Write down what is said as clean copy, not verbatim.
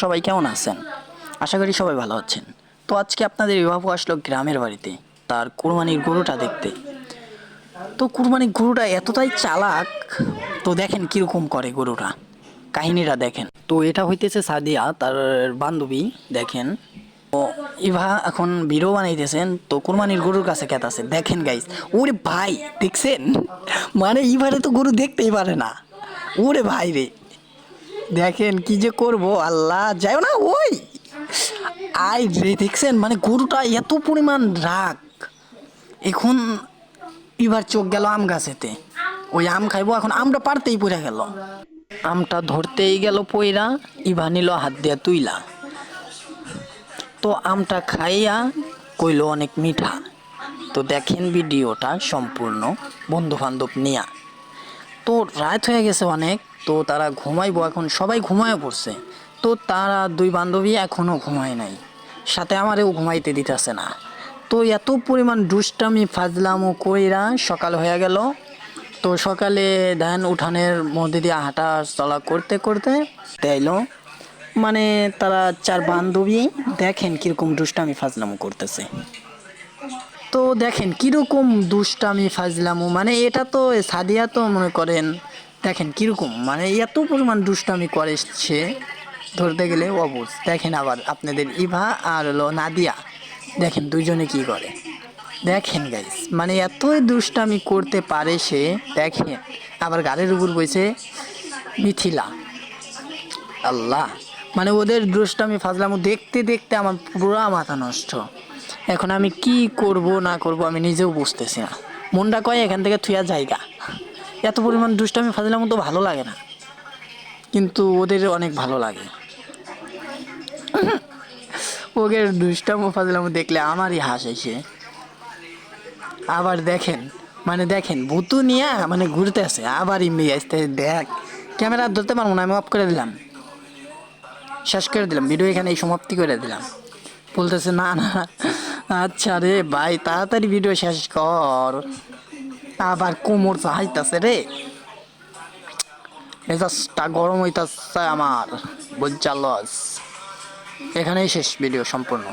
সবাই কেমন আছেন? আশা করি সবাই ভালো আছেন। তো আজকে আপনাদের বিবাহ আসলো গ্রামের বাড়িতে তার কুরবানির গরুটা দেখতে। তো কুরবানির গরুটা এতটাই চালাক, তো দেখেন কিরকম করে গরুটা, কাহিনীটা দেখেন। তো এটা হইতেছে সাদিয়া তার বান্ধবী, দেখেন। তো ইভা এখন ভিডিও বানাইতেছেন, তো কুরবানির গরুর কাছে আছে দেখেন গাইস। ওরে ভাই দেখছেন, মানে ইভারে তো গরু দেখতেই পারে না। ওরে ভাই রে, দেখেন কি যে করব, আল্লাহ যাও না ওই আই রে, দেখছেন মানে গরুটা এত পরিমাণ রাগ। এখন এবার চোখ গেল আম গাছেতে, ওই আম খাইবো, এখন আমটা পারতেই পড়ে গেল, আমটা ধরতেই গেল পইরা, ইভা নিল হাত দিয়া তুইলা। তো আমটা খাইয়া কইলো অনেক মিঠা। তো দেখেন ভিডিওটা সম্পূর্ণ বন্ধু বান্ধব নিয়া। তো রাত হয়ে গেছে অনেক, তো তারা ঘুমাইবো, এখন সবাই ঘুমায় পড়ছে। তো তারা দুই বান্ধবী এখনো ঘুমায় নাই, সাথে আমারেও ঘুমাইতে দিতেছে না। তো এত পরিমাণ দুষ্টামি ফাজলামো কইরা সকাল হয়ে গেল। তো সকালে ধান উঠানের মধ্যে দিয়ে হাঁটা চলা করতে করতে তাইলো, মানে তারা চার বান্ধবী দেখেন কিরকম দুষ্টামি ফাজলামো করতেছে। তো দেখেন কিরকম দুষ্টামি ফাজলামো, মানে এটা তো সাদিয়া তো মনে করেন, দেখেন কিরকম মানে এত পরিমাণ দুষ্টামি করে সে, ধরতে গেলে অবুঝ। দেখেন আবার আপনাদের ইভা আর হলো নাদিয়া, দেখেন দুইজনে কি করে, দেখেন গাইস, মানে এতই দুষ্টামি করতে পারে সে। দেখেন আবার গাড়ির উপর বসে মিথিলা, আল্লাহ, মানে ওদের দুষ্টামি ফাজলামো দেখতে দেখতে আমার পুরো মাথা নষ্ট। এখন আমি কি করব না করব আমি নিজেও বুঝতেছি না। মনটা কয় এখান থেকে থুয়া জায়গা, এত পরিমাণ দুষ্টামি ফাজলামো তো ভালো লাগে না, কিন্তু ওদের অনেক ভালো লাগে। ওদের দুষ্টামো ফাজলামো দেখলে আমারই হাসি এসে। আবার দেখেন, মানে দেখেন ভুতু নিয়ে মানে ঘুরতে আসে, আবার ইমনি আসতে, দেখ ক্যামেরা ধরতে পারবো না, আমি অফ করে দিলাম, শেষ করে দিলাম ভিডিও, এখানে এই সমাপ্তি করে দিলাম। বলতেছে না না, আচ্ছা রে ভাই তাড়াতাড়ি ভিডিও শেষ কর, আবার কোমর চাইতাছে রে, মেজাজটা গরম হইতাছে আমার, বুঝছালস। এখানেই শেষ ভিডিও সম্পূর্ণ।